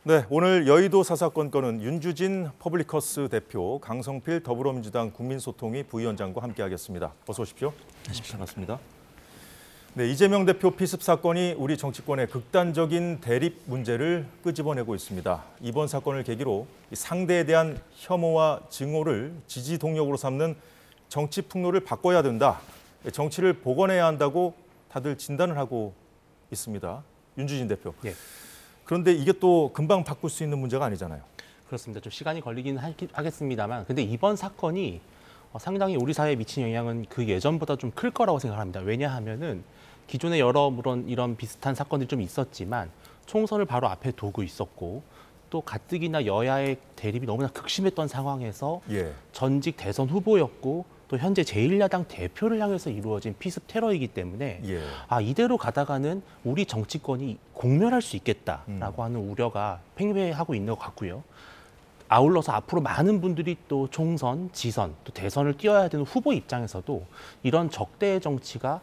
네, 오늘 여의도 사사건건은 윤주진 퍼블리커스 대표, 강성필 더불어민주당 국민소통위 부위원장과 함께하겠습니다. 어서 오십시오. 반갑습니다. 네, 이재명 대표 피습 사건이 우리 정치권의 극단적인 대립 문제를 끄집어내고 있습니다. 이번 사건을 계기로 상대에 대한 혐오와 증오를 지지 동력으로 삼는 정치 풍로를 바꿔야 된다. 정치를 복원해야 한다고 다들 진단을 하고 있습니다. 윤주진 대표. 예. 그런데 이게 또 금방 바꿀 수 있는 문제가 아니잖아요. 그렇습니다. 좀 시간이 걸리긴 하겠습니다만, 근데 이번 사건이 상당히 우리 사회에 미친 영향은 그 예전보다 좀 클 거라고 생각합니다. 왜냐하면은 기존에 여러 물론 이런 비슷한 사건들이 좀 있었지만 총선을 바로 앞에 두고 있었고 또 가뜩이나 여야의 대립이 너무나 극심했던 상황에서 전직 대선 후보였고 또 현재 제1야당 대표를 향해서 이루어진 피습 테러이기 때문에 이대로 가다가는 우리 정치권이 공멸할 수 있겠다라고 하는 우려가 팽배하고 있는 것 같고요. 아울러서 앞으로 많은 분들이 또 총선, 지선, 또 대선을 뛰어야 되는 후보 입장에서도 이런 적대의 정치가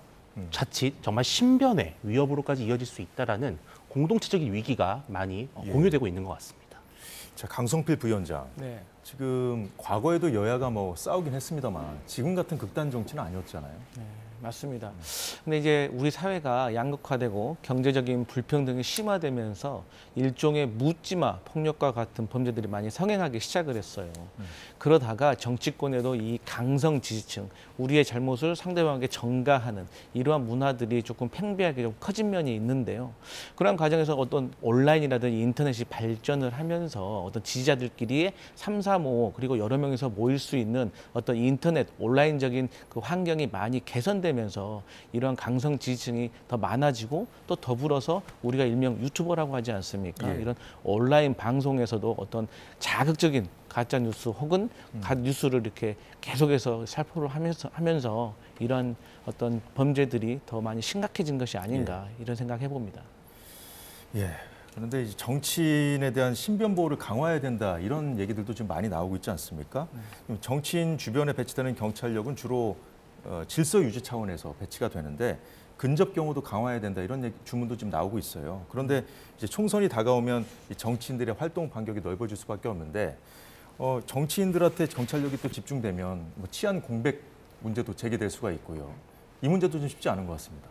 자칫 정말 신변의 위협으로까지 이어질 수 있다라는 공동체적인 위기가 많이 공유되고 있는 것 같습니다. 자, 강성필 부위원장. 네. 지금 과거에도 여야가 싸우긴 했습니다만 지금 같은 극단 정치는 아니었잖아요. 네, 맞습니다. 근데 이제 우리 사회가 양극화되고 경제적인 불평등이 심화되면서 일종의 묻지마 폭력과 같은 범죄들이 많이 성행하기 시작을 했어요. 그러다가 정치권에도 이 강성 지지층, 우리의 잘못을 상대방에게 전가하는 이러한 문화들이 조금 팽배하게 좀 커진 면이 있는데요. 그런 과정에서 어떤 온라인이라든지 인터넷이 발전을 하면서 어떤 지지자들끼리의 3, 4, 5 그리고 여러 명이서 모일 수 있는 어떤 인터넷 온라인적인 그 환경이 많이 개선되면서 이러한 강성 지지층이 더 많아지고 또 더불어서 우리가 일명 유튜버라고 하지 않습니까? 이런 온라인 방송에서도 어떤 자극적인 가짜 뉴스 혹은 뉴스를 이렇게 계속해서 살포를 하면서 이런 어떤 범죄들이 더 많이 심각해진 것이 아닌가 이런 생각 해봅니다. 그런데 이제 정치인에 대한 신변 보호를 강화해야 된다 이런 얘기들도 좀 많이 나오고 있지 않습니까? 정치인 주변에 배치되는 경찰력은 주로 질서 유지 차원에서 배치가 되는데 근접 경우도 강화해야 된다 이런 주문도 지금 나오고 있어요. 그런데 이제 총선이 다가오면 이 정치인들의 활동 반경이 넓어질 수밖에 없는데 정치인들한테 경찰력이 또 집중되면 치안 공백 문제도 제기될 수가 있고요. 이 문제도 좀 쉽지 않은 것 같습니다.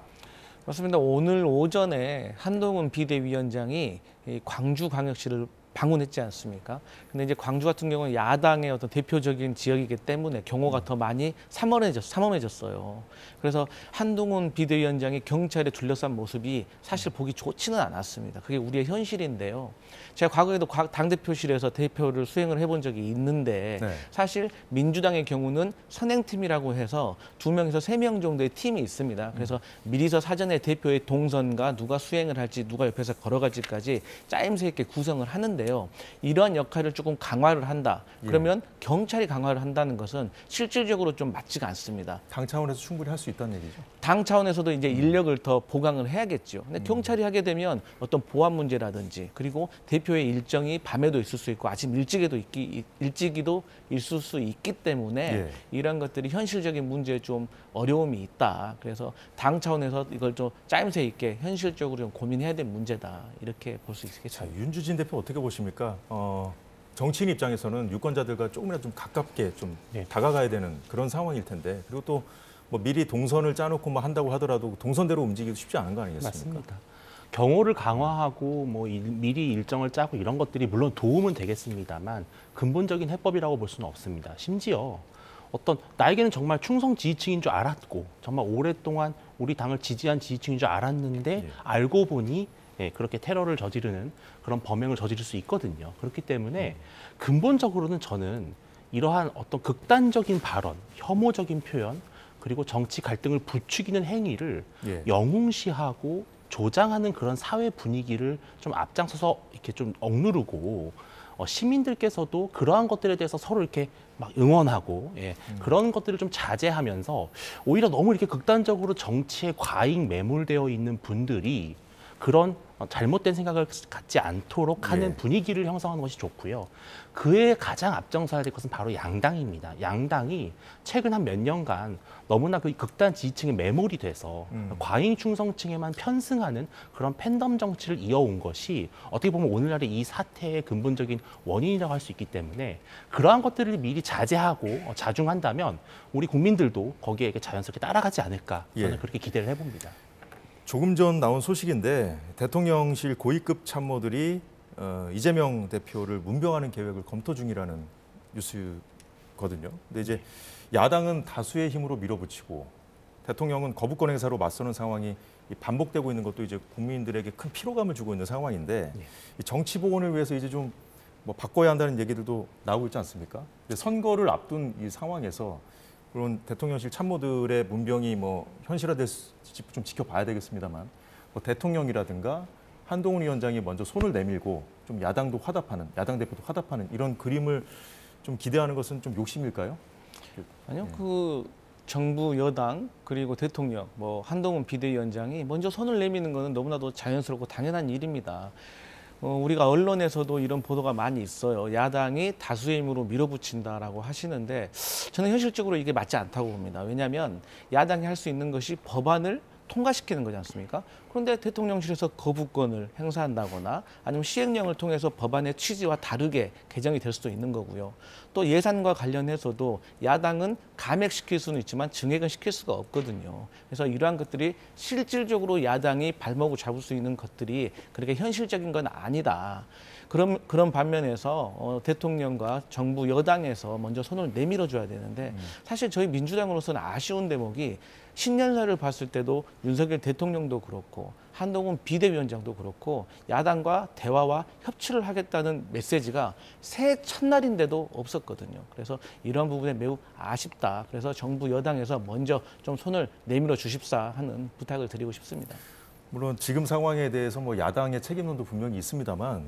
맞습니다. 오늘 오전에 한동훈 비대위원장이 광주광역시를 방문했지 않습니까? 근데 이제 광주 같은 경우는 야당의 어떤 대표적인 지역이기 때문에 경호가 더 많이 삼엄해졌어요. 그래서 한동훈 비대위원장이 경찰에 둘러싼 모습이 사실 보기 좋지는 않았습니다. 그게 우리의 현실인데요. 제가 과거에도 당대표실에서 대표를 수행을 해본 적이 있는데 사실 민주당의 경우는 선행팀이라고 해서 2명에서 3명 정도의 팀이 있습니다. 그래서 미리서 사전에 대표의 동선과 누가 수행을 할지 누가 옆에서 걸어갈지까지 짜임새 있게 구성을 하는데요. 이러한 역할을 조금 강화를 한다. 그러면 경찰이 강화를 한다는 것은 실질적으로 좀 맞지가 않습니다. 당 차원에서 충분히 할 수 있다는 얘기죠. 당 차원에서도 이제 인력을 더 보강을 해야겠죠. 근데 경찰이 하게 되면 어떤 보안 문제라든지 그리고 대표의 일정이 밤에도 있을 수 있고 아침 일찍이도 있을 수 있기 때문에 이런 것들이 현실적인 문제에 좀 어려움이 있다. 그래서 당 차원에서 이걸 좀 짜임새 있게 현실적으로 좀 고민해야 될 문제다. 이렇게 볼 수 있겠죠. 자, 윤주진 대표 어떻게 보십니까? 정치인 입장에서는 유권자들과 조금이라도 좀 가깝게 좀 다가가야 되는 그런 상황일 텐데 그리고 또 미리 동선을 짜놓고 한다고 하더라도 동선대로 움직이기 쉽지 않은 거 아니겠습니까? 맞습니다. 경호를 강화하고 미리 일정을 짜고 이런 것들이 물론 도움은 되겠습니다만 근본적인 해법이라고 볼 수는 없습니다. 심지어 나에게는 정말 충성 지지층인 줄 알았고 정말 오랫동안 우리 당을 지지한 지지층인 줄 알았는데 알고 보니 그렇게 테러를 저지르는 그런 범행을 저지를 수 있거든요. 그렇기 때문에 근본적으로는 저는 이러한 어떤 극단적인 발언, 혐오적인 표현, 그리고 정치 갈등을 부추기는 행위를 영웅시하고 조장하는 그런 사회 분위기를 좀 앞장서서 이렇게 좀 억누르고 시민들께서도 그러한 것들에 대해서 서로 이렇게 막 응원하고 그런 것들을 좀 자제하면서 오히려 너무 이렇게 극단적으로 정치에 과잉 매몰되어 있는 분들이 그런 잘못된 생각을 갖지 않도록 하는 예. 분위기를 형성하는 것이 좋고요. 그에 가장 앞장서야 될 것은 바로 양당입니다. 양당이 최근 한 몇 년간 너무나 그 극단 지지층에 매몰이 돼서 과잉 충성층에만 편승하는 그런 팬덤 정치를 이어온 것이 어떻게 보면 오늘날의 이 사태의 근본적인 원인이라고 할 수 있기 때문에 그러한 것들을 미리 자제하고 자중한다면 우리 국민들도 거기에 자연스럽게 따라가지 않을까 저는 예. 그렇게 기대를 해봅니다. 조금 전 나온 소식인데 대통령실 고위급 참모들이 이재명 대표를 문병하는 계획을 검토 중이라는 뉴스거든요. 근데 이제 야당은 다수의 힘으로 밀어붙이고 대통령은 거부권 행사로 맞서는 상황이 반복되고 있는 것도 이제 국민들에게 큰 피로감을 주고 있는 상황인데 이 정치 복원을 위해서 이제 좀 뭐 바꿔야 한다는 얘기들도 나오고 있지 않습니까? 근데 선거를 앞둔 이 상황에서 물론 대통령실 참모들의 문병이 뭐 현실화될지 좀 지켜봐야 되겠습니다만 뭐 대통령이라든가 한동훈 위원장이 먼저 손을 내밀고 좀 야당도 화답하는, 야당 대표도 화답하는 이런 그림을 좀 기대하는 것은 좀 욕심일까요? 아니요, 그 정부 여당 그리고 대통령, 뭐 한동훈 비대위원장이 먼저 손을 내미는 것은 너무나도 자연스럽고 당연한 일입니다. 우리가 언론에서도 이런 보도가 많이 있어요. 야당이 다수의 힘으로 밀어붙인다라고 하시는데 저는 현실적으로 이게 맞지 않다고 봅니다. 왜냐하면 야당이 할 수 있는 것이 법안을 통과시키는 거지 않습니까? 그런데 대통령실에서 거부권을 행사한다거나 아니면 시행령을 통해서 법안의 취지와 다르게 개정이 될 수도 있는 거고요. 또 예산과 관련해서도 야당은 감액시킬 수는 있지만 증액은 시킬 수가 없거든요. 그래서 이러한 것들이 실질적으로 야당이 발목을 잡을 수 있는 것들이 그렇게 현실적인 건 아니다. 그런 반면에서 대통령과 정부 여당에서 먼저 손을 내밀어 줘야 되는데 사실 저희 민주당으로서는 아쉬운 대목이 신년사를 봤을 때도 윤석열 대통령도 그렇고 한동훈 비대위원장도 그렇고 야당과 대화와 협치를 하겠다는 메시지가 새해 첫날인데도 없었거든요. 그래서 이런 부분에 매우 아쉽다. 그래서 정부 여당에서 먼저 좀 손을 내밀어 주십사 하는 부탁을 드리고 싶습니다. 물론 지금 상황에 대해서 뭐 야당의 책임론도 분명히 있습니다만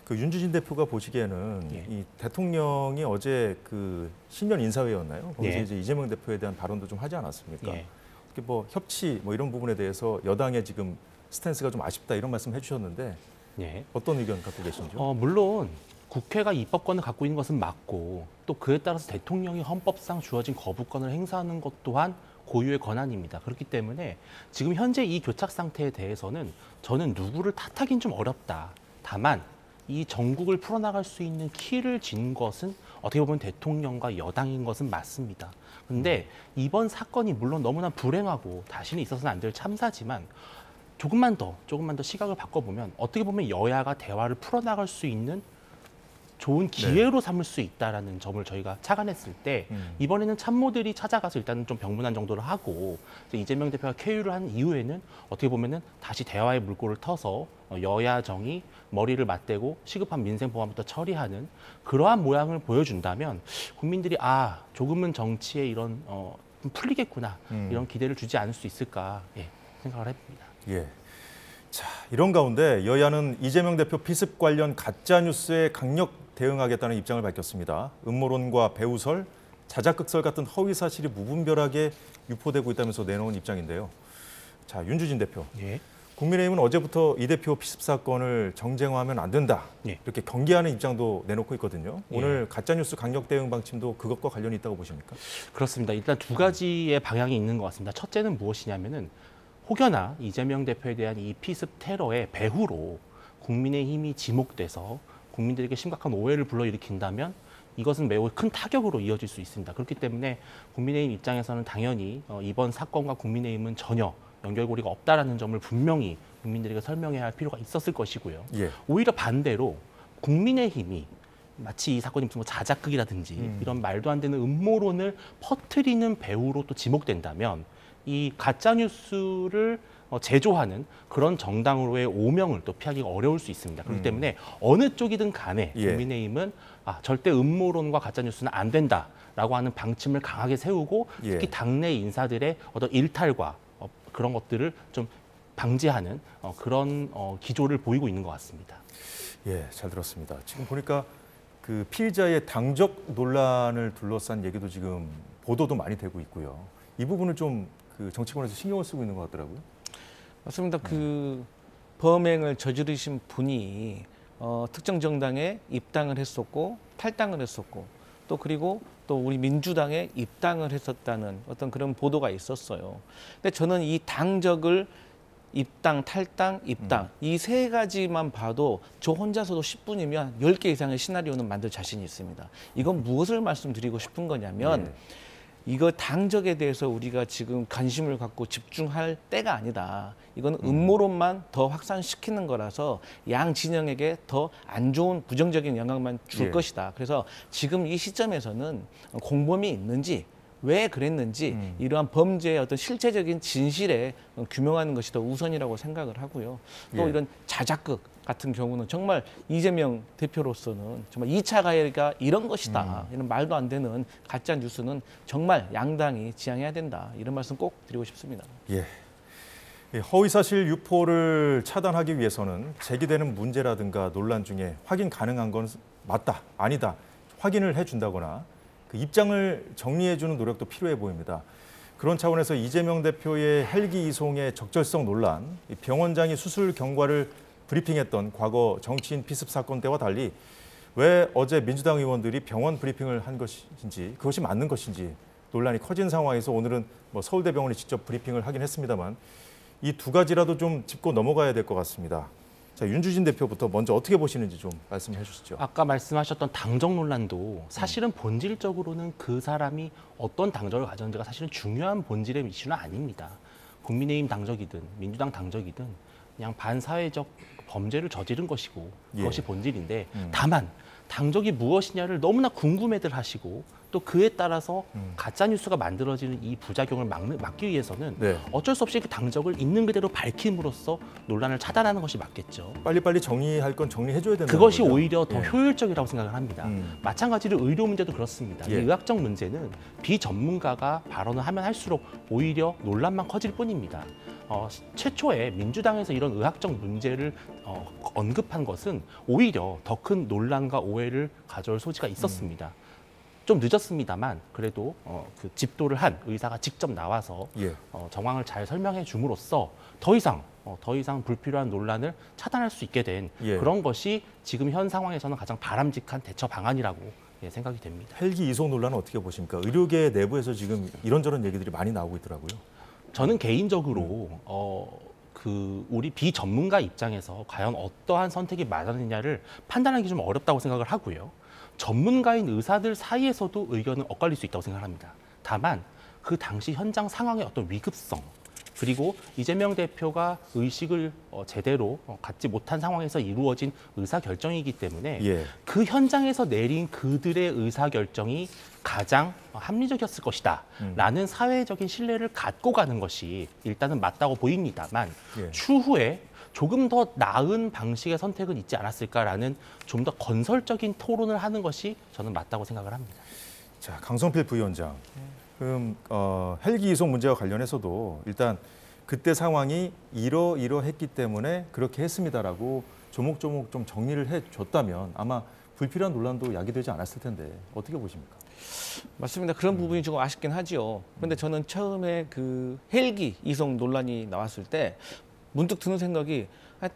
그 윤주진 대표가 보시기에는 예. 이 대통령이 어제 그 신년 인사회였나요? 거기서 예. 이제 이재명 대표에 대한 발언도 좀 하지 않았습니까? 예. 특히 뭐 협치 뭐 이런 부분에 대해서 여당의 지금 스탠스가 좀 아쉽다 이런 말씀 해주셨는데 예. 어떤 의견 갖고 계신지요? 물론 국회가 입법권을 갖고 있는 것은 맞고 또 그에 따라서 대통령이 헌법상 주어진 거부권을 행사하는 것 또한 고유의 권한입니다. 그렇기 때문에 지금 현재 이 교착 상태에 대해서는 저는 누구를 탓하긴 좀 어렵다. 다만 이 전국을 풀어나갈 수 있는 키를 쥔 것은 어떻게 보면 대통령과 여당인 것은 맞습니다. 그런데 이번 사건이 물론 너무나 불행하고 다시는 있어서는 안 될 참사지만 조금만 더 시각을 바꿔보면 어떻게 보면 여야가 대화를 풀어나갈 수 있는 좋은 기회로 삼을 수 있다라는 점을 저희가 착안했을 때 이번에는 참모들이 찾아가서 일단은 좀 병문안 정도를 하고 이재명 대표가 쾌유를 한 이후에는 어떻게 보면은 다시 대화의 물꼬를 터서 여야정이 머리를 맞대고 시급한 민생 법안부터 처리하는 그러한 모양을 보여준다면 국민들이 조금은 정치에 이런 좀 풀리겠구나 이런 기대를 주지 않을 수 있을까 생각을 해봅니다. 예. 자, 이런 가운데 여야는 이재명 대표 피습 관련 가짜 뉴스에 강력 대응하겠다는 입장을 밝혔습니다. 음모론과 배우설, 자작극설 같은 허위 사실이 무분별하게 유포되고 있다면서 내놓은 입장인데요. 자, 윤주진 대표. 예. 국민의힘은 어제부터 이 대표 피습 사건을 정쟁화하면 안 된다. 예. 이렇게 경계하는 입장도 내놓고 있거든요. 예. 오늘 가짜 뉴스 강력 대응 방침도 그것과 관련이 있다고 보십니까? 그렇습니다. 일단 두 가지의 방향이 있는 것 같습니다. 첫째는 무엇이냐면은 혹여나 이재명 대표에 대한 이 피습 테러의 배후로 국민의힘이 지목돼서 국민들에게 심각한 오해를 불러일으킨다면 이것은 매우 큰 타격으로 이어질 수 있습니다. 그렇기 때문에 국민의힘 입장에서는 당연히 이번 사건과 국민의힘은 전혀 연결고리가 없다라는 점을 분명히 국민들에게 설명해야 할 필요가 있었을 것이고요. 예. 오히려 반대로 국민의힘이 마치 이 사건이 무슨 자작극이라든지 이런 말도 안 되는 음모론을 퍼뜨리는 배우로 또 지목된다면 이 가짜 뉴스를 제조하는 그런 정당으로의 오명을 또 피하기가 어려울 수 있습니다. 그렇기 때문에 어느 쪽이든 간에 예. 국민의힘은 절대 음모론과 가짜 뉴스는 안 된다라고 하는 방침을 강하게 세우고 예. 특히 당내 인사들의 어떤 일탈과 그런 것들을 좀 방지하는 그런 기조를 보이고 있는 것 같습니다. 예, 잘 들었습니다. 지금 보니까 그 피의자의 당적 논란을 둘러싼 얘기도 지금 보도도 많이 되고 있고요. 이 부분을 좀 그 정치권에서 신경을 쓰고 있는 것 같더라고요. 맞습니다. 그 범행을 저지르신 분이 특정 정당에 입당을 했었고 탈당을 했었고 또 그리고 또 우리 민주당에 입당을 했었다는 어떤 그런 보도가 있었어요. 근데 저는 이 당적을 입당, 탈당, 입당 이 세 가지만 봐도 저 혼자서도 10분이면 10개 이상의 시나리오는 만들 자신이 있습니다. 이건 무엇을 말씀드리고 싶은 거냐면 이거 당적에 대해서 우리가 지금 관심을 갖고 집중할 때가 아니다. 이건 음모론만 더 확산시키는 거라서 양 진영에게 더 안 좋은 부정적인 영향만 줄 것이다. 그래서 지금 이 시점에서는 공범이 있는지 왜 그랬는지 이러한 범죄의 어떤 실체적인 진실에 규명하는 것이 더 우선이라고 생각을 하고요. 또 이런 자작극 같은 경우는 정말 이재명 대표로서는 정말 2차 가해가 이런 것이다. 이런 말도 안 되는 가짜 뉴스는 정말 양당이 지양해야 된다. 이런 말씀 꼭 드리고 싶습니다. 예. 허위사실 유포를 차단하기 위해서는 제기되는 문제라든가 논란 중에 확인 가능한 건 맞다, 아니다 확인을 해준다거나 그 입장을 정리해주는 노력도 필요해 보입니다. 그런 차원에서 이재명 대표의 헬기 이송의 적절성 논란, 병원장이 수술 경과를 브리핑했던 과거 정치인 피습 사건 때와 달리 왜 어제 민주당 의원들이 병원 브리핑을 한 것인지 그것이 맞는 것인지 논란이 커진 상황에서 오늘은 서울대병원이 직접 브리핑을 하긴 했습니다만 이 두 가지라도 좀 짚고 넘어가야 될 것 같습니다. 자, 윤주진 대표부터 먼저 어떻게 보시는지 좀 말씀해 주시죠. 아까 말씀하셨던 당적 논란도 사실은 본질적으로는 그 사람이 어떤 당적을 가졌는지가 사실은 중요한 본질의 이슈는 아닙니다. 국민의힘 당적이든 민주당 당적이든 그냥 반사회적 범죄를 저지른 것이고 그것이 본질인데 다만 당적이 무엇이냐를 너무나 궁금해들 하시고 또 그에 따라서 가짜뉴스가 만들어지는 이 부작용을 막기 위해서는 어쩔 수 없이 그 당적을 있는 그대로 밝힘으로써 논란을 차단하는 것이 맞겠죠. 빨리빨리 정리할 건 정리해줘야 된다는 그것이 거죠? 오히려 더 효율적이라고 생각을 합니다. 마찬가지로 의료 문제도 그렇습니다. 이 의학적 문제는 비전문가가 발언을 하면 할수록 오히려 논란만 커질 뿐입니다. 최초에 민주당에서 이런 의학적 문제를 언급한 것은 오히려 더 큰 논란과 오해를 가져올 소지가 있었습니다. 좀 늦었습니다만 그래도 그 집도를 한 의사가 직접 나와서 정황을 잘 설명해 줌으로써 더 이상 불필요한 논란을 차단할 수 있게 된 그런 것이 지금 현 상황에서는 가장 바람직한 대처 방안이라고 생각이 됩니다. 헬기 이송 논란은 어떻게 보십니까? 의료계 내부에서 지금 이런저런 얘기들이 많이 나오고 있더라고요. 저는 개인적으로 우리 비전문가 입장에서 과연 어떠한 선택이 맞았느냐를 판단하기 좀 어렵다고 생각을 하고요. 전문가인 의사들 사이에서도 의견은 엇갈릴 수 있다고 생각합니다. 다만 그 당시 현장 상황의 어떤 위급성 그리고 이재명 대표가 의식을 제대로 갖지 못한 상황에서 이루어진 의사결정이기 때문에 그 현장에서 내린 그들의 의사결정이 가장 합리적이었을 것이다 라는 사회적인 신뢰를 갖고 가는 것이 일단은 맞다고 보입니다만 추후에 조금 더 나은 방식의 선택은 있지 않았을까라는 좀 더 건설적인 토론을 하는 것이 저는 맞다고 생각을 합니다. 자, 강성필 부위원장. 그럼 헬기 이송 문제와 관련해서도 일단 그때 상황이 이러했기 때문에 그렇게 했습니다라고 조목조목 좀 정리를 해줬다면 아마 불필요한 논란도 야기되지 않았을 텐데 어떻게 보십니까? 맞습니다. 그런 부분이 조금 아쉽긴 하지요. 그런데 저는 처음에 그 헬기 이송 논란이 나왔을 때 문득 드는 생각이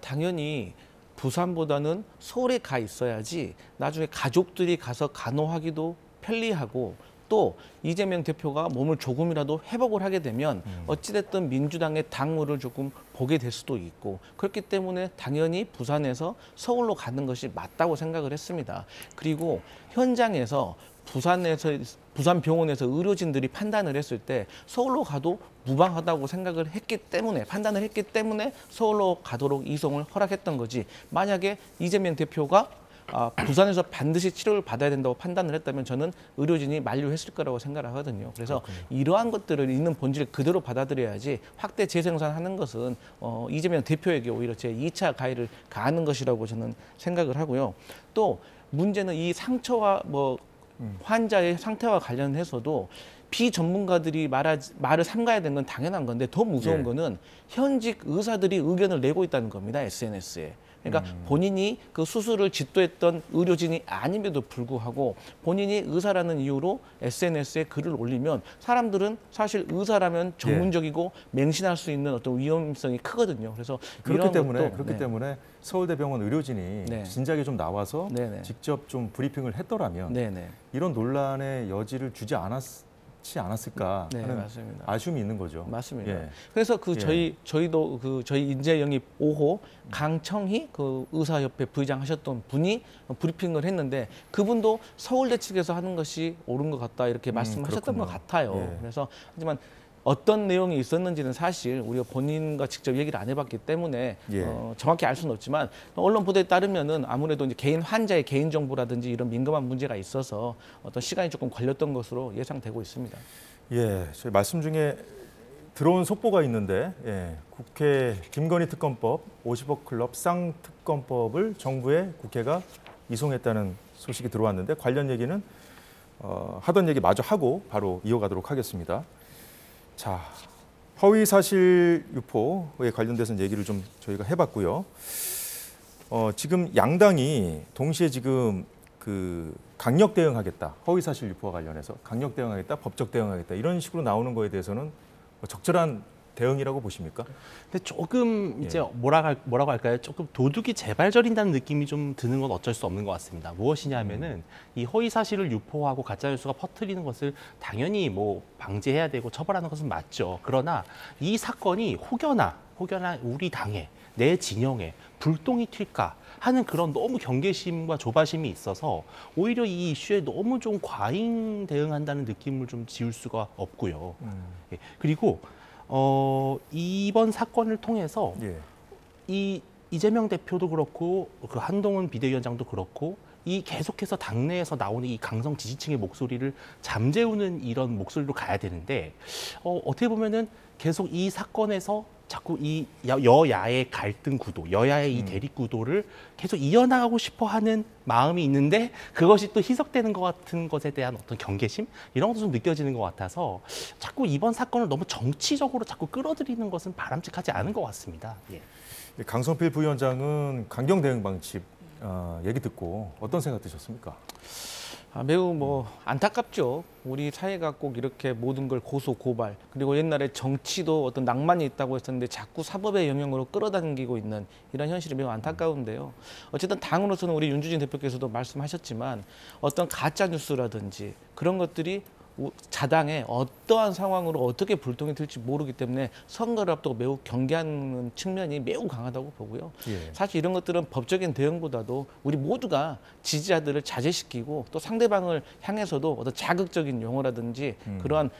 당연히 부산보다는 서울에 가 있어야지 나중에 가족들이 가서 간호하기도 편리하고 또 이재명 대표가 몸을 조금이라도 회복을 하게 되면 어찌됐든 민주당의 당무를 조금 보게 될 수도 있고 그렇기 때문에 당연히 부산에서 서울로 가는 것이 맞다고 생각을 했습니다. 그리고 현장에서 부산 병원에서 의료진들이 판단을 했을 때 서울로 가도 무방하다고 생각을 했기 때문에 판단을 했기 때문에 서울로 가도록 이송을 허락했던 거지 만약에 이재명 대표가 부산에서 반드시 치료를 받아야 된다고 판단을 했다면 저는 의료진이 만류했을 거라고 생각을 하거든요. 그래서 이러한 것들을 있는 본질을 그대로 받아들여야지 확대 재생산하는 것은 이재명 대표에게 오히려 제 2차 가해를 가하는 것이라고 저는 생각을 하고요. 또 문제는 이 상처와 환자의 상태와 관련해서도 비전문가들이 말을 삼가야 되는 건 당연한 건데 더 무서운 거는 현직 의사들이 의견을 내고 있다는 겁니다. SNS에. 그러니까 본인이 그 수술을 집도했던 의료진이 아님에도 불구하고 본인이 의사라는 이유로 SNS에 글을 올리면 사람들은 사실 의사라면 전문적이고 맹신할 수 있는 어떤 위험성이 크거든요. 그래서 그렇기 때문에 것도, 때문에 서울대병원 의료진이 진작에 좀 나와서 직접 좀 브리핑을 했더라면 이런 논란의 여지를 주지 않았을까 하는 맞습니다. 아쉬움이 있는 거죠. 맞습니다. 예. 그래서 저희도 저희 인재영입 5호 강청희 그 의사협회 부의장 하셨던 분이 브리핑을 했는데 그분도 서울대 측에서 하는 것이 옳은 것 같다 이렇게 말씀하셨던 것 같아요. 예. 그래서 하지만 어떤 내용이 있었는지는 사실 우리가 본인과 직접 얘기를 안 해봤기 때문에 정확히 알 수는 없지만 언론 보도에 따르면은 아무래도 이제 개인 환자의 개인 정보라든지 이런 민감한 문제가 있어서 어떤 시간이 조금 걸렸던 것으로 예상되고 있습니다. 예, 저희 말씀 중에 들어온 속보가 있는데 국회 김건희 특검법 50억 클럽 쌍특검법을 정부에 국회가 이송했다는 소식이 들어왔는데 관련 얘기는 하던 얘기 마저 하고 바로 이어가도록 하겠습니다. 자, 허위 사실 유포에 관련돼서 얘기를 좀 저희가 해봤고요. 지금 양당이 동시에 지금 그 강력 대응하겠다, 허위 사실 유포와 관련해서 강력 대응하겠다, 법적 대응하겠다 이런 식으로 나오는 거에 대해서는 적절한 대응이라고 보십니까? 근데 조금 이제 뭐라고 할까요? 조금 도둑이 재발절인다는 느낌이 좀 드는 건 어쩔 수 없는 것 같습니다. 무엇이냐면은 이 허위 사실을 유포하고 가짜 뉴스가 퍼뜨리는 것을 당연히 뭐 방지해야 되고 처벌하는 것은 맞죠. 그러나 이 사건이 혹여나 우리 당에 내 진영에 불똥이 튈까 하는 그런 너무 경계심과 조바심이 있어서 오히려 이 이슈에 너무 좀 과잉 대응한다는 느낌을 좀 지울 수가 없고요. 그리고 이번 사건을 통해서 이 이재명 대표도 그렇고 그 한동훈 비대위원장도 그렇고 이 계속해서 당내에서 나오는 이 강성 지지층의 목소리를 잠재우는 이런 목소리로 가야 되는데 어떻게 보면은 계속 이 사건에서 자꾸 이 여야의 갈등 구도, 여야의 이 대립 구도를 계속 이어나가고 싶어하는 마음이 있는데 그것이 또 희석되는 것 같은 것에 대한 어떤 경계심 이런 것도 좀 느껴지는 것 같아서 자꾸 이번 사건을 너무 정치적으로 자꾸 끌어들이는 것은 바람직하지 않은 것 같습니다. 예. 강성필 부위원장은 강경 대응 방침 얘기 듣고 어떤 생각 드셨습니까? 매우 안타깝죠. 우리 사회가 꼭 이렇게 모든 걸 고소 고발 그리고 옛날에 정치도 어떤 낭만이 있다고 했었는데 자꾸 사법의 영역으로 끌어당기고 있는 이런 현실이 매우 안타까운데요. 어쨌든 당으로서는 우리 윤주진 대표께서도 말씀하셨지만 어떤 가짜 뉴스라든지 그런 것들이 자당에 어떠한 상황으로 어떻게 불똥이 튈지 모르기 때문에 선거를 앞두고 매우 경계하는 측면이 매우 강하다고 보고요. 사실 이런 것들은 법적인 대응보다도 우리 모두가 지지자들을 자제시키고 또 상대방을 향해서도 어떤 자극적인 용어라든지 그러한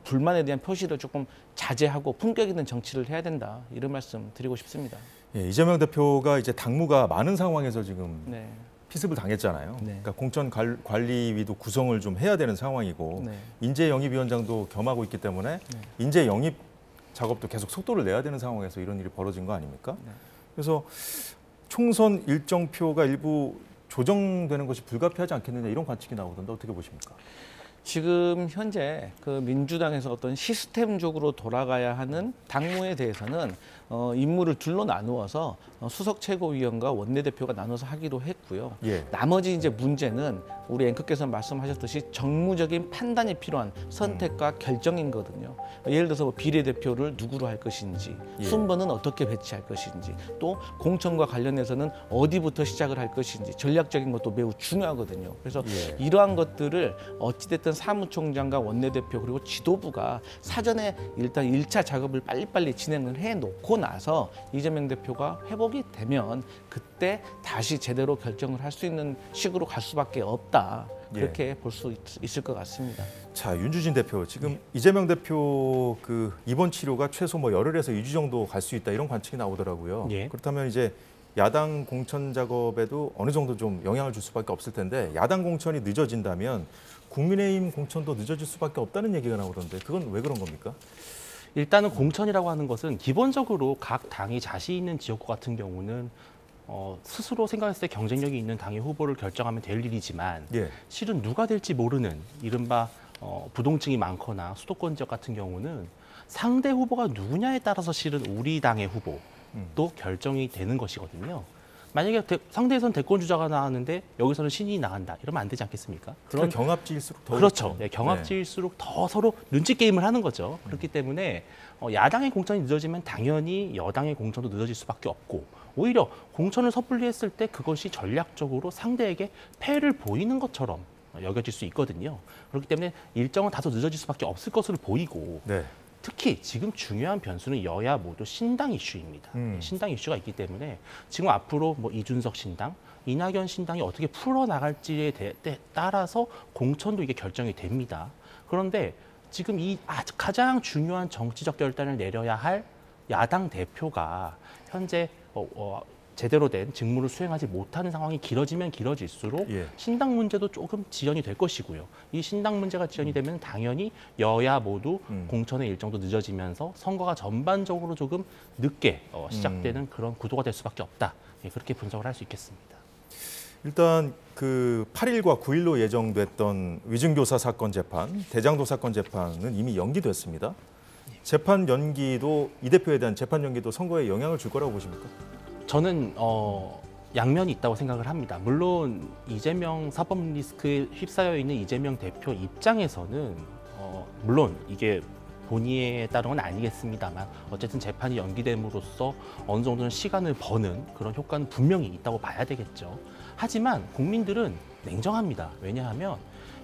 불만에 대한 표시를 조금 자제하고 품격 있는 정치를 해야 된다. 이런 말씀 드리고 싶습니다. 이재명 대표가 이제 당무가 많은 상황에서 지금 피습을 당했잖아요. 그러니까 공천관리위도 구성을 좀 해야 되는 상황이고 인재영입위원장도 겸하고 있기 때문에 인재영입 작업도 계속 속도를 내야 되는 상황에서 이런 일이 벌어진 거 아닙니까? 그래서 총선 일정표가 일부 조정되는 것이 불가피하지 않겠느냐 이런 관측이 나오던데 어떻게 보십니까? 지금 현재 그 민주당에서 어떤 시스템적으로 돌아가야 하는 당무에 대해서는 임무를 둘로 나누어서 수석 최고위원과 원내대표가 나눠서 하기로 했고요. 나머지 이제 문제는 우리 앵커께서 말씀하셨듯이 정무적인 판단이 필요한 선택과 결정이거든요. 예를 들어서 비례대표를 누구로 할 것인지, 순번은 어떻게 배치할 것인지, 또 공천과 관련해서는 어디부터 시작을 할 것인지 전략적인 것도 매우 중요하거든요. 그래서 이러한 것들을 어찌됐든 사무총장과 원내대표 그리고 지도부가 사전에 일단 1차 작업을 빨리빨리 진행을 해놓고 나서 이재명 대표가 회복이 되면 그때 다시 제대로 결정을 할 수 있는 식으로 갈 수밖에 없다. 그렇게 볼 수 있을 것 같습니다. 자, 윤주진 대표, 지금 이재명 대표 그 입원 치료가 최소 열흘에서 2주 정도 갈 수 있다 이런 관측이 나오더라고요. 그렇다면 이제 야당 공천 작업에도 어느 정도 좀 영향을 줄 수밖에 없을 텐데 야당 공천이 늦어진다면 국민의힘 공천도 늦어질 수밖에 없다는 얘기가 나오던데 그건 왜 그런 겁니까? 일단은 공천이라고 하는 것은 기본적으로 각 당이 자신 있는 지역구 같은 경우는 스스로 생각했을 때 경쟁력이 있는 당의 후보를 결정하면 될 일이지만 실은 누가 될지 모르는 이른바 부동층이 많거나 수도권 지역 같은 경우는 상대 후보가 누구냐에 따라서 실은 우리 당의 후보도 결정이 되는 것이거든요. 만약에 상대에선 대권 주자가 나왔는데 여기서는 신인이 나간다. 이러면 안 되지 않겠습니까? 그런 경합지일수록 더 그렇죠. 네, 경합지일수록 더 서로 눈치 게임을 하는 거죠. 그렇기 때문에 야당의 공천이 늦어지면 당연히 여당의 공천도 늦어질 수밖에 없고 오히려 공천을 섣불리 했을 때 그것이 전략적으로 상대에게 패를 보이는 것처럼 여겨질 수 있거든요. 그렇기 때문에 일정은 다소 늦어질 수밖에 없을 것으로 보이고 네. 특히 지금 중요한 변수는 여야 모두 신당 이슈입니다. 신당 이슈가 있기 때문에 지금 앞으로 뭐 이준석 신당, 이낙연 신당이 어떻게 풀어나갈지에 따라서 공천도 이게 결정이 됩니다. 그런데 지금 이 가장 중요한 정치적 결단을 내려야 할 야당 대표가 현재 제대로 된 직무를 수행하지 못하는 상황이 길어지면 길어질수록 예. 신당 문제도 조금 지연이 될 것이고요. 이 신당 문제가 지연이 되면 당연히 여야 모두 공천의 일정도 늦어지면서 선거가 전반적으로 조금 늦게 시작되는 그런 구도가 될 수밖에 없다. 예, 그렇게 분석을 할 수 있겠습니다. 일단 그 8일과 9일로 예정됐던 위증교사 사건 재판, 대장도 사건 재판은 이미 연기됐습니다. 재판 연기도 이 대표에 대한 재판 연기도 선거에 영향을 줄 거라고 보십니까? 저는 양면이 있다고 생각을 합니다. 물론 이재명 사법 리스크에 휩싸여 있는 이재명 대표 입장에서는 물론 이게 본의에 따른 건 아니겠습니다만 어쨌든 재판이 연기됨으로써 어느 정도는 시간을 버는 그런 효과는 분명히 있다고 봐야 되겠죠. 하지만 국민들은 냉정합니다. 왜냐하면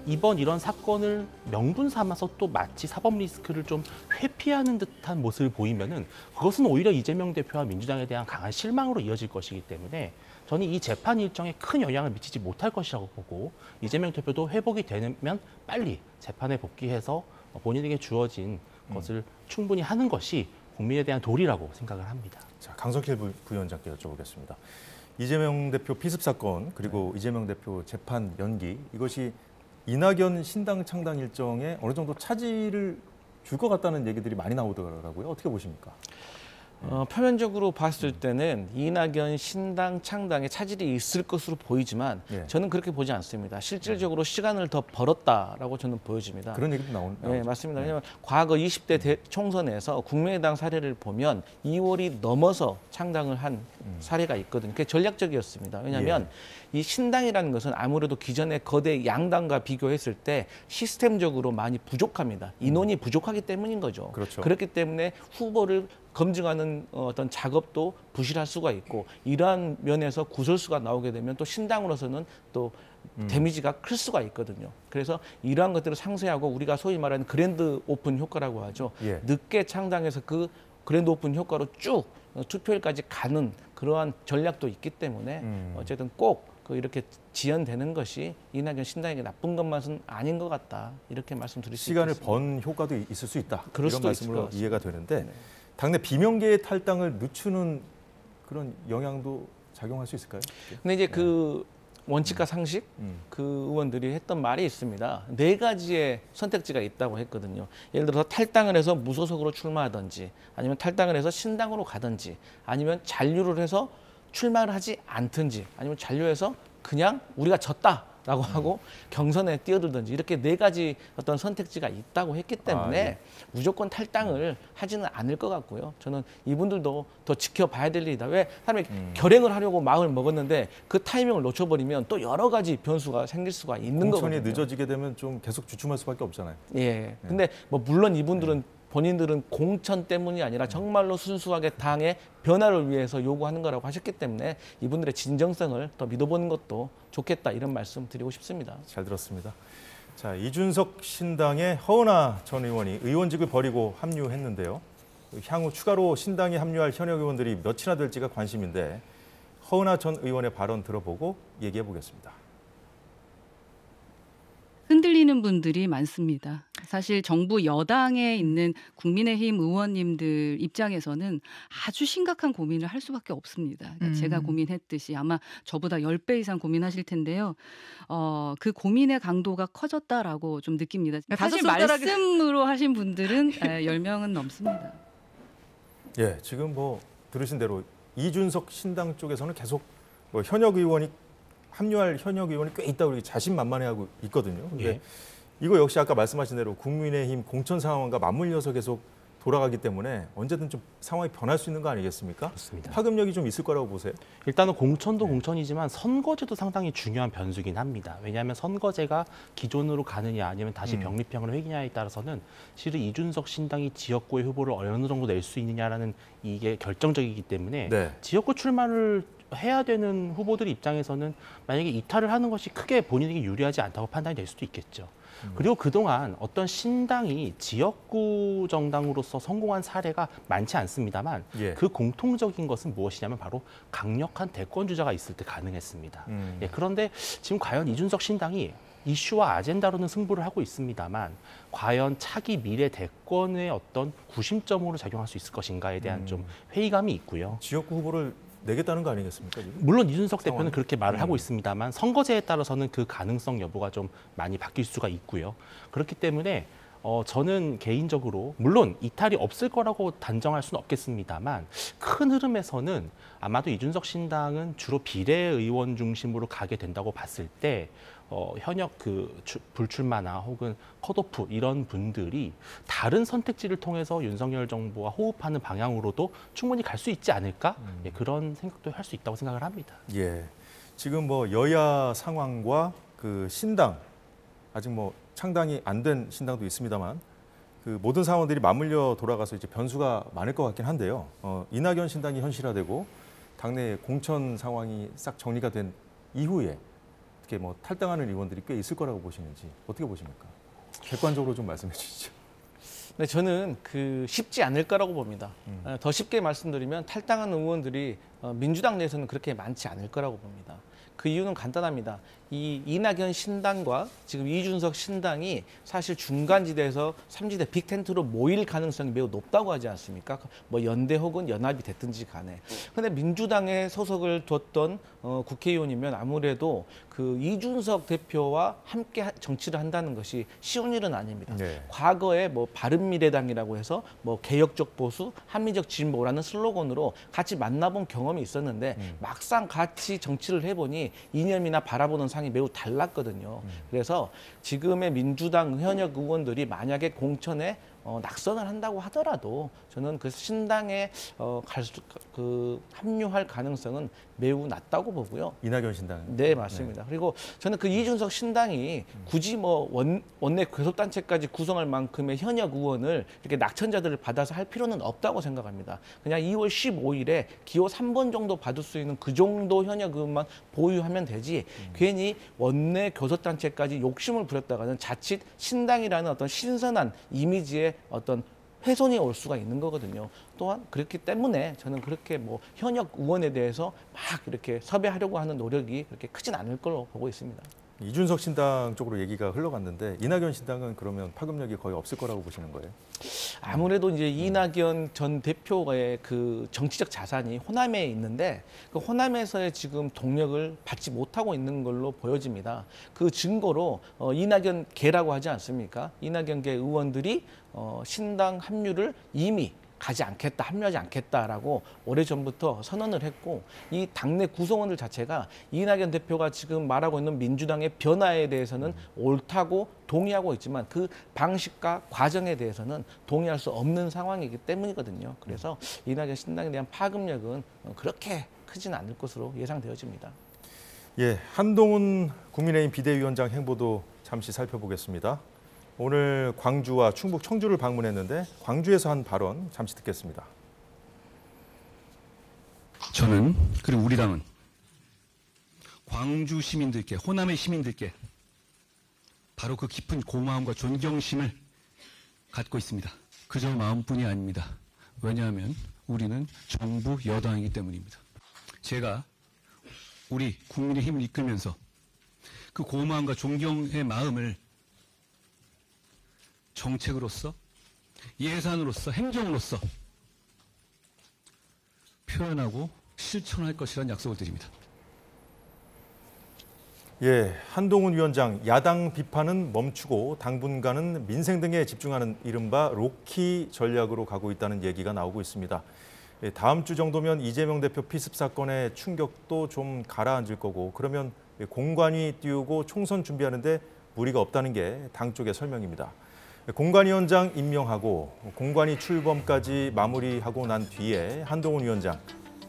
이번 이런 사건을 명분 삼아서 또 마치 사법 리스크를 좀 회피하는 듯한 모습을 보이면은 그것은 오히려 이재명 대표와 민주당에 대한 강한 실망으로 이어질 것이기 때문에 저는 이 재판 일정에 큰 영향을 미치지 못할 것이라고 보고 이재명 대표도 회복이 되면 빨리 재판에 복귀해서 본인에게 주어진 것을 충분히 하는 것이 국민에 대한 도리라고 생각을 합니다. 자, 강성길 부위원장께 여쭤보겠습니다. 이재명 대표 피습 사건 그리고 이재명 대표 재판 연기 이것이 이낙연 신당 창당 일정에 어느 정도 차질을 줄 것 같다는 얘기들이 많이 나오더라고요. 어떻게 보십니까? 표면적으로 봤을 때는 이낙연 신당 창당에 차질이 있을 것으로 보이지만 예. 저는 그렇게 보지 않습니다. 실질적으로 시간을 더 벌었다라고 저는 보여집니다. 그런 얘기도 나오죠. 네, 맞습니다. 왜냐하면 과거 20대 총선에서 국민의당 사례를 보면 2월이 넘어서 창당을 한 사례가 있거든요. 그게 전략적이었습니다. 왜냐하면 이 신당이라는 것은 아무래도 기존의 거대 양당과 비교했을 때 시스템적으로 많이 부족합니다. 인원이 부족하기 때문인 거죠. 그렇죠. 그렇기 때문에 후보를 검증하는 어떤 작업도 부실할 수가 있고 이러한 면에서 구설수가 나오게 되면 또 신당으로서는 또 데미지가 클 수가 있거든요. 그래서 이러한 것들을 상쇄하고 우리가 소위 말하는 그랜드 오픈 효과라고 하죠. 예. 늦게 창당해서 그 그랜드 오픈 효과로 쭉 투표일까지 가는 그러한 전략도 있기 때문에 어쨌든 꼭 이렇게 지연되는 것이 이낙연 신당에게 나쁜 것만은 아닌 것 같다. 이렇게 말씀드릴 수 있겠습니다. 시간을 번 효과도 있을 수 있다. 그럴 이런 수도 있을 것 말씀으로 같습니다. 이해가 되는데 네. 당내 비명계의 탈당을 늦추는 그런 영향도 작용할 수 있을까요? 근데 이제 그 원칙과 상식 그 의원들이 했던 말이 있습니다. 4가지의 선택지가 있다고 했거든요. 예를 들어서 탈당을 해서 무소속으로 출마하든지 아니면 탈당을 해서 신당으로 가든지 아니면 잔류를 해서 출마를 하지 않든지 아니면 잔류해서 그냥 우리가 졌다라고 하고 경선에 뛰어들든지 이렇게 4가지 어떤 선택지가 있다고 했기 때문에 예. 무조건 탈당을 하지는 않을 것 같고요. 저는 이분들도 더 지켜봐야 될 일이다. 왜 사람이 결행을 하려고 마음을 먹었는데 그 타이밍을 놓쳐버리면 또 여러 가지 변수가 생길 수가 있는 거거든요. 공천이 늦어지게 되면 좀 계속 주춤할 수밖에 없잖아요. 예. 근데 뭐 물론 이분들은 본인들은 공천 때문이 아니라 정말로 순수하게 당의 변화를 위해서 요구하는 거라고 하셨기 때문에 이분들의 진정성을 더 믿어보는 것도 좋겠다 이런 말씀 드리고 싶습니다. 잘 들었습니다. 자, 이준석 신당의 허은하 전 의원이 의원직을 버리고 합류했는데요. 향후 추가로 신당에 합류할 현역 의원들이 몇이나 될지가 관심인데 허은하 전 의원의 발언 들어보고 얘기해 보겠습니다. 흔들리는 분들이 많습니다. 사실 정부 여당에 있는 국민의힘 의원님들 입장에서는 아주 심각한 고민을 할 수밖에 없습니다. 그러니까 제가 고민했듯이 아마 저보다 10배 이상 고민하실 텐데요. 그 고민의 강도가 커졌다라고 좀 느낍니다. 사실 다소 말씀으로 하신 분들은 10명은 넘습니다. 예, 지금 뭐 들으신 대로 이준석 신당 쪽에서는 계속 뭐 현역 의원이 합류할 현역 의원이 꽤 있다고 이렇게 자신만만해하고 있거든요. 근데 예. 이거 역시 아까 말씀하신 대로 국민의힘 공천 상황과 맞물려서 계속 돌아가기 때문에 언제든 좀 상황이 변할 수 있는 거 아니겠습니까? 그렇습니다. 파급력이 좀 있을 거라고 보세요. 일단은 공천도 공천이지만 선거제도 상당히 중요한 변수긴 합니다. 왜냐하면 선거제가 기존으로 가느냐 아니면 다시 병립형으로 회귀냐에 따라서는 실은 이준석 신당이 지역구의 후보를 어느 정도 낼 수 있느냐라는 이게 결정적이기 때문에 네. 지역구 출마를 해야 되는 후보들 입장에서는 만약에 이탈을 하는 것이 크게 본인에게 유리하지 않다고 판단이 될 수도 있겠죠. 그리고 그동안 어떤 신당이 지역구 정당으로서 성공한 사례가 많지 않습니다만 예. 그 공통적인 것은 무엇이냐면 바로 강력한 대권 주자가 있을 때 가능했습니다. 예, 그런데 지금 과연 이준석 신당이 이슈와 아젠다로는 승부를 하고 있습니다만 과연 차기 미래 대권의 어떤 구심점으로 작용할 수 있을 것인가에 대한 좀 회의감이 있고요. 지역구 후보를 내겠다는 거 아니겠습니까? 지금? 물론 이준석 상황이? 대표는 그렇게 말을 하고 있습니다만 선거제에 따라서는 그 가능성 여부가 좀 많이 바뀔 수가 있고요. 그렇기 때문에 저는 개인적으로 물론 이탈이 없을 거라고 단정할 수는 없겠습니다만 큰 흐름에서는 아마도 이준석 신당은 주로 비례의원 중심으로 가게 된다고 봤을 때 현역 불출마나 혹은 컷오프 이런 분들이 다른 선택지를 통해서 윤석열 정부와 호흡하는 방향으로도 충분히 갈 수 있지 않을까? 예, 그런 생각도 할 수 있다고 생각을 합니다. 예. 지금 뭐 여야 상황과 그 신당 아직 뭐 창당이 안 된 신당도 있습니다만 그 모든 상황들이 맞물려 돌아가서 이제 변수가 많을 것 같긴 한데요. 이낙연 신당이 현실화되고 당내 공천 상황이 싹 정리가 된 이후에 어떻게 뭐 탈당하는 의원들이 꽤 있을 거라고 보시는지 어떻게 보십니까? 객관적으로 좀 말씀해 주시죠. 네, 저는 쉽지 않을 거라고 봅니다. 더 쉽게 말씀드리면 탈당한 의원들이 민주당 내에서는 그렇게 많지 않을 거라고 봅니다. 그 이유는 간단합니다. 이 이낙연 신당과 지금 이준석 신당이 사실 중간지대에서 삼지대 빅텐트로 모일 가능성이 매우 높다고 하지 않습니까? 뭐 연대 혹은 연합이 됐든지 간에. 그런데 민주당에 소속을 뒀던 국회의원이면 아무래도 그 이준석 대표와 함께 정치를 한다는 것이 쉬운 일은 아닙니다. 네. 과거에 뭐 바른미래당이라고 해서 뭐 개혁적 보수, 합리적 진보라는 슬로건으로 같이 만나본 경험이 있었는데 막상 같이 정치를 해보니 이념이나 바라보는 상이 매우 달랐거든요. 그래서 지금의 민주당 현역 의원들이 만약에 공천에 낙선을 한다고 하더라도 저는 그 신당에 합류할 가능성은 매우 낮다고 보고요. 이낙연 신당. 네, 맞습니다. 그리고 저는 그 이준석 신당이 굳이 뭐 원내 교섭단체까지 구성할 만큼의 현역 의원을 이렇게 낙천자들을 받아서 할 필요는 없다고 생각합니다. 그냥 2월 15일에 기호 3번 정도 받을 수 있는 그 정도 현역 의원만 보유하면 되지 괜히 원내 교섭단체까지 욕심을 부렸다가는 자칫 신당이라는 어떤 신선한 이미지에 어떤 훼손이 올 수가 있는 거거든요. 또한 그렇기 때문에 저는 그렇게 뭐 현역 의원에 대해서 막 이렇게 섭외하려고 하는 노력이 그렇게 크진 않을 걸로 보고 있습니다. 이준석 신당 쪽으로 얘기가 흘러갔는데 이낙연 신당은 그러면 파급력이 거의 없을 거라고 보시는 거예요? 아무래도 이제 이낙연 전 대표의 그 정치적 자산이 호남에 있는데 그 호남에서의 지금 동력을 받지 못하고 있는 걸로 보여집니다. 그 증거로 이낙연 계라고 하지 않습니까? 이낙연 계 의원들이 신당 합류를 이미 가지 않겠다, 합류하지 않겠다라고 오래전부터 선언을 했고 이 당내 구성원들 자체가 이낙연 대표가 지금 말하고 있는 민주당의 변화에 대해서는 옳다고 동의하고 있지만 그 방식과 과정에 대해서는 동의할 수 없는 상황이기 때문이거든요. 그래서 이낙연 신당에 대한 파급력은 그렇게 크지는 않을 것으로 예상되어집니다. 예, 한동훈 국민의힘 비대위원장 행보도 잠시 살펴보겠습니다. 오늘 광주와 충북 청주를 방문했는데 광주에서 한 발언 잠시 듣겠습니다. 저는 그리고 우리 당은 광주 시민들께 호남의 시민들께 바로 그 깊은 고마움과 존경심을 갖고 있습니다. 그저 마음뿐이 아닙니다. 왜냐하면 우리는 정부 여당이기 때문입니다. 제가 우리 국민의힘을 이끌면서 그 고마움과 존경의 마음을 정책으로서, 예산으로서, 행정으로서 표현하고 실천할 것이라는 약속을 드립니다. 예, 한동훈 위원장 야당 비판은 멈추고 당분간은 민생 등에 집중하는 이른바 로키 전략으로 가고 있다는 얘기가 나오고 있습니다. 예, 다음 주 정도면 이재명 대표 피습 사건의 충격도 좀 가라앉을 거고 그러면 공관위 띄우고 총선 준비하는데 무리가 없다는 게 당 쪽의 설명입니다. 공관위원장 임명하고 공관위 출범까지 마무리하고 난 뒤에 한동훈 위원장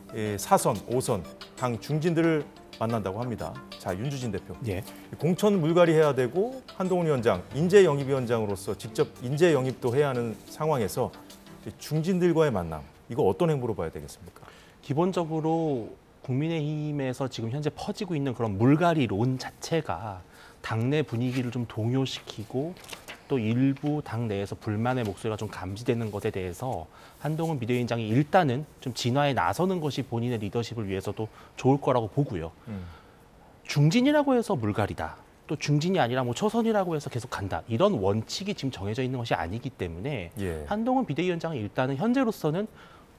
4선, 5선 당 중진들을 만난다고 합니다. 자, 윤주진 대표. 예. 공천 물갈이해야 되고 한동훈 위원장 인재영입위원장으로서 직접 인재 영입도 해야 하는 상황에서 중진들과의 만남, 이거 어떤 행보로 봐야 되겠습니까? 기본적으로 국민의힘에서 지금 현재 퍼지고 있는 그런 물갈이론 자체가 당내 분위기를 좀 동요시키고 또 일부 당내에서 불만의 목소리가 좀 감지되는 것에 대해서 한동훈 비대위원장이 일단은 좀 진화에 나서는 것이 본인의 리더십을 위해서도 좋을 거라고 보고요. 중진이라고 해서 물갈이다. 또 중진이 아니라 뭐 초선이라고 해서 계속 간다. 이런 원칙이 지금 정해져 있는 것이 아니기 때문에 예. 한동훈 비대위원장은 일단은 현재로서는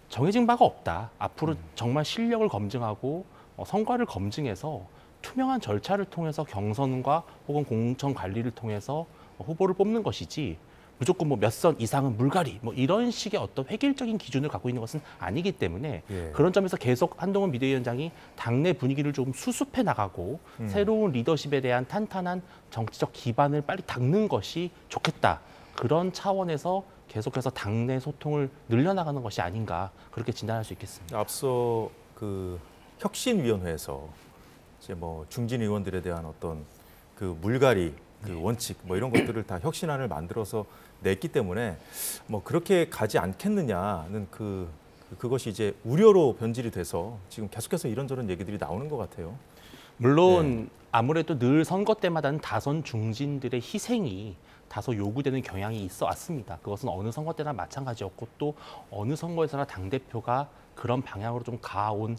정해진 바가 없다. 앞으로 정말 실력을 검증하고 성과를 검증해서 투명한 절차를 통해서 경선과 혹은 공천 관리를 통해서 후보를 뽑는 것이지 무조건 뭐 몇 선 이상은 물갈이 뭐 이런 식의 어떤 획일적인 기준을 갖고 있는 것은 아니기 때문에 예. 그런 점에서 계속 한동훈 비대위원장이 당내 분위기를 조금 수습해 나가고 새로운 리더십에 대한 탄탄한 정치적 기반을 빨리 닦는 것이 좋겠다. 그런 차원에서 계속해서 당내 소통을 늘려나가는 것이 아닌가 그렇게 진단할 수 있겠습니다. 앞서 그 혁신위원회에서 이제 뭐 중진 의원들에 대한 어떤 그 물갈이 그 원칙 뭐 이런 것들을 다 혁신안을 만들어서 냈기 때문에 뭐 그렇게 가지 않겠느냐는 그것이 이제 우려로 변질이 돼서 지금 계속해서 이런저런 얘기들이 나오는 것 같아요. 물론 아무래도 늘 선거 때마다는 다선 중진들의 희생이 다소 요구되는 경향이 있어 왔습니다. 그것은 어느 선거 때나 마찬가지였고 또 어느 선거에서나 당대표가 그런 방향으로 좀 가온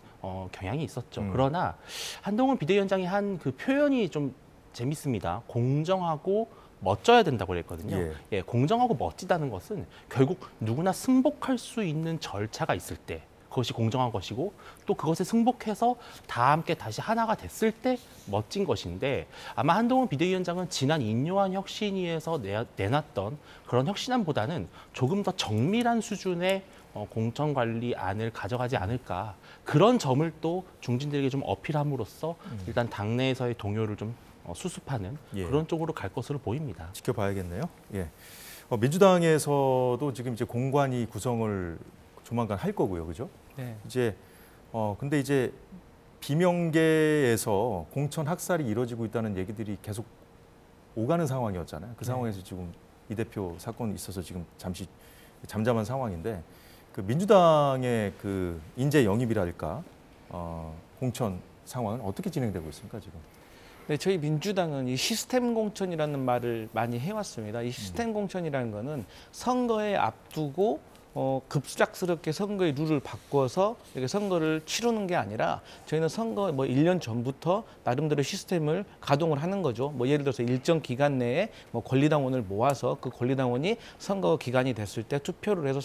경향이 있었죠. 그러나 한동훈 비대위원장이 한 그 표현이 좀 재밌습니다. 공정하고 멋져야 된다고 그랬거든요. 예, 공정하고 멋지다는 것은 결국 누구나 승복할 수 있는 절차가 있을 때 그것이 공정한 것이고 또 그것에 승복해서 다 함께 다시 하나가 됐을 때 멋진 것인데 아마 한동훈 비대위원장은 지난 인요한 혁신위에서 내놨던 그런 혁신안보다는 조금 더 정밀한 수준의 공천관리안을 가져가지 않을까 그런 점을 또 중진들에게 좀 어필함으로써 일단 당내에서의 동요를 좀 수습하는 그런 쪽으로 갈 것으로 보입니다. 지켜봐야겠네요. 예. 민주당에서도 지금 이제 공관위 구성을 조만간 할 거고요, 그죠? 네. 이제 근데 이제 비명계에서 공천 학살이 이루어지고 있다는 얘기들이 계속 오가는 상황이었잖아요. 그 상황에서 지금 이 대표 사건이 있어서 지금 잠시 잠잠한 상황인데 그 민주당의 그 인재 영입이랄까 공천 상황은 어떻게 진행되고 있습니까 지금? 네, 저희 민주당은 이 시스템 공천이라는 말을 많이 해왔습니다. 이 시스템 공천이라는 거는 선거에 앞두고 급작스럽게 선거의 룰을 바꿔서 이렇게 선거를 치르는 게 아니라 저희는 선거 뭐 1년 전부터 나름대로 시스템을 가동을 하는 거죠. 뭐 예를 들어서 일정 기간 내에 뭐 권리당원을 모아서 그 권리당원이 선거 기간이 됐을 때 투표를 해서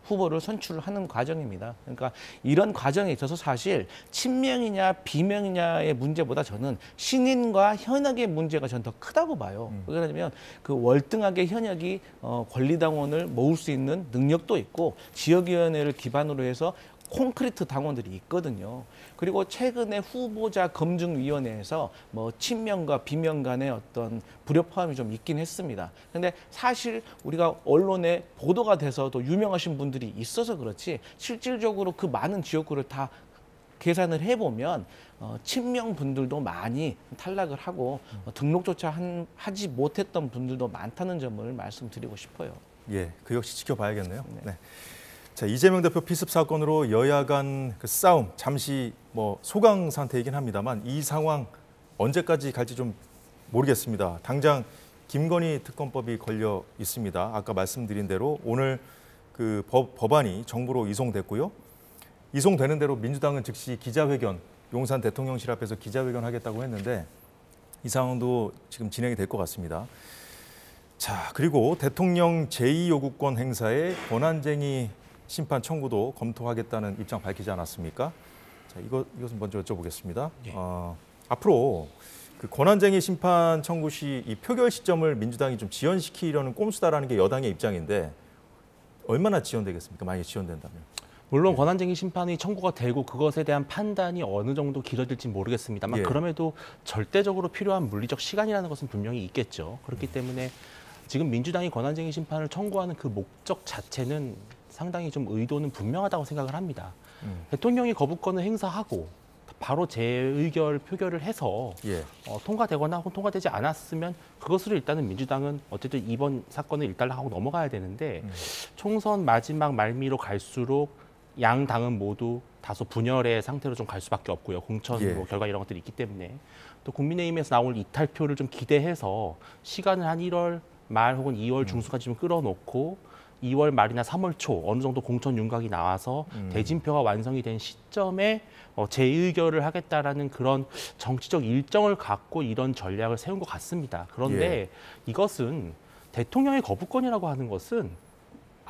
후보를 선출을 하는 과정입니다. 그러니까 이런 과정에 있어서 사실 친명이냐 비명이냐의 문제보다 저는 신인과 현역의 문제가 저는 더 크다고 봐요. 왜냐하면 그 월등하게 현역이 권리당원을 모을 수 있는 능력도 있고 지역위원회를 기반으로 해서 콘크리트 당원들이 있거든요. 그리고 최근에 후보자 검증위원회에서 뭐 친명과 비명 간의 어떤 불협화음이 좀 있긴 했습니다. 근데 사실 우리가 언론에 보도가 돼서도 유명하신 분들이 있어서 그렇지 실질적으로 그 많은 지역구를 다 계산을 해보면 친명 분들도 많이 탈락을 하고 등록조차 하지 못했던 분들도 많다는 점을 말씀드리고 싶어요. 예, 그 역시 지켜봐야겠네요. 네. 자, 이재명 대표 피습 사건으로 여야 간 그 싸움 잠시 뭐 소강 상태이긴 합니다만 이 상황 언제까지 갈지 좀 모르겠습니다. 당장 김건희 특검법이 걸려 있습니다. 아까 말씀드린 대로 오늘 그 법안이 정부로 이송됐고요. 이송되는 대로 민주당은 즉시 기자회견, 용산 대통령실 앞에서 기자회견 하겠다고 했는데 이 상황도 지금 진행이 될 것 같습니다. 자, 그리고 대통령 제2요구권 행사에 권한쟁의 심판 청구도 검토하겠다는 입장 밝히지 않았습니까? 자, 이것은 먼저 여쭤보겠습니다. 예. 앞으로 그 권한쟁의 심판 청구 시 이 표결 시점을 민주당이 좀 지연시키려는 꼼수다라는 게 여당의 입장인데 얼마나 지연되겠습니까? 만약에 지연된다면. 물론 권한쟁의 심판이 청구가 되고 그것에 대한 판단이 어느 정도 길어질지 모르겠습니다만 예. 그럼에도 절대적으로 필요한 물리적 시간이라는 것은 분명히 있겠죠. 그렇기 때문에 지금 민주당이 권한쟁의 심판을 청구하는 그 목적 자체는 상당히 좀 의도는 분명하다고 생각을 합니다. 대통령이 거부권을 행사하고 바로 재의결 표결을 해서 예. 통과되거나 혹은 통과되지 않았으면 그것으로 일단은 민주당은 어쨌든 이번 사건을 일단락하고 넘어가야 되는데 총선 마지막 말미로 갈수록 양 당은 모두 다소 분열의 상태로 좀 갈 수밖에 없고요. 공천 예. 뭐 결과 이런 것들이 있기 때문에 또 국민의힘에서 나올 이탈표를 좀 기대해서 시간을 한 1월 말 혹은 2월 중순까지 좀 끌어놓고 2월 말이나 3월 초 어느 정도 공천 윤곽이 나와서 대진표가 완성이 된 시점에 재의결을 하겠다라는 그런 정치적 일정을 갖고 이런 전략을 세운 것 같습니다. 그런데 이것은 대통령의 거부권이라고 하는 것은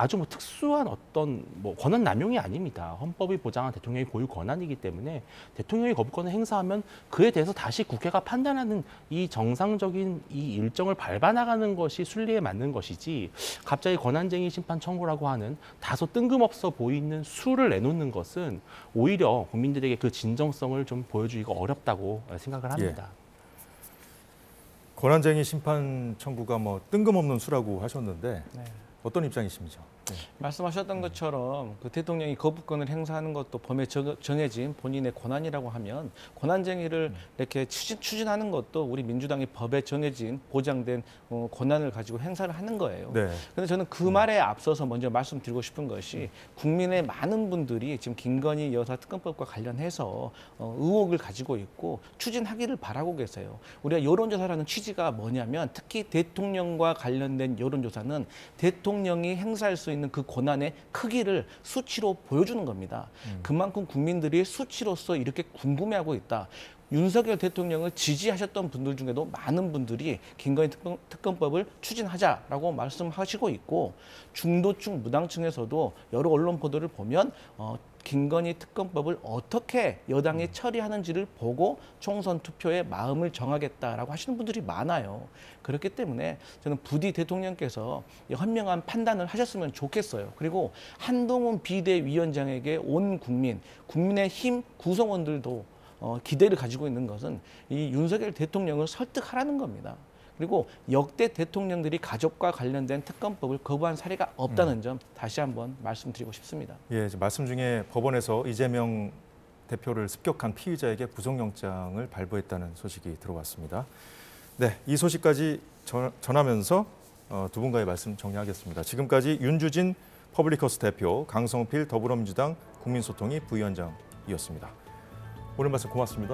아주 뭐 특수한 어떤 뭐 권한 남용이 아닙니다. 헌법이 보장한 대통령의 고유 권한이기 때문에 대통령이 거부권을 행사하면 그에 대해서 다시 국회가 판단하는 이 정상적인 이 일정을 밟아나가는 것이 순리에 맞는 것이지 갑자기 권한쟁의 심판 청구라고 하는 다소 뜬금없어 보이는 수를 내놓는 것은 오히려 국민들에게 그 진정성을 좀 보여주기가 어렵다고 생각을 합니다. 권한쟁의 심판 청구가 뭐 뜬금없는 수라고 하셨는데 네. 어떤 입장이십니까? 네. 말씀하셨던 것처럼 그 대통령이 거부권을 행사하는 것도 법에 정해진 본인의 권한이라고 하면 권한쟁의를 이렇게 추진하는 것도 우리 민주당이 법에 정해진 보장된 권한을 가지고 행사를 하는 거예요. 네. 그런데 저는 그 말에 앞서서 먼저 말씀드리고 싶은 것이 국민의 많은 분들이 지금 김건희 여사 특검법과 관련해서 의혹을 가지고 있고 추진하기를 바라고 계세요. 우리가 여론조사라는 취지가 뭐냐면 특히 대통령과 관련된 여론조사는 대통령이 행사할 수 있는 그 권한의 크기를 수치로 보여주는 겁니다. 그만큼 국민들이 수치로서 이렇게 궁금해하고 있다. 윤석열 대통령을 지지하셨던 분들 중에도 많은 분들이 김건희 특검법을 추진하자라고 말씀하시고 있고 중도층, 무당층에서도 여러 언론 보도를 보면 김건희 특검법을 어떻게 여당이 처리하는지를 보고 총선 투표에 마음을 정하겠다라고 하시는 분들이 많아요. 그렇기 때문에 저는 부디 대통령께서 현명한 판단을 하셨으면 좋겠어요. 그리고 한동훈 비대위원장에게 온 국민의힘 구성원들도 기대를 가지고 있는 것은 이 윤석열 대통령을 설득하라는 겁니다. 그리고 역대 대통령들이 가족과 관련된 특검법을 거부한 사례가 없다는 점 다시 한번 말씀드리고 싶습니다. 예, 말씀 중에 법원에서 이재명 대표를 습격한 피의자에게 구속영장을 발부했다는 소식이 들어왔습니다. 네, 이 소식까지 전하면서 두 분과의 말씀 정리하겠습니다. 지금까지 윤주진 퍼블리커스 대표, 강성필 더불어민주당 국민소통위 부위원장이었습니다. 오늘 말씀 고맙습니다.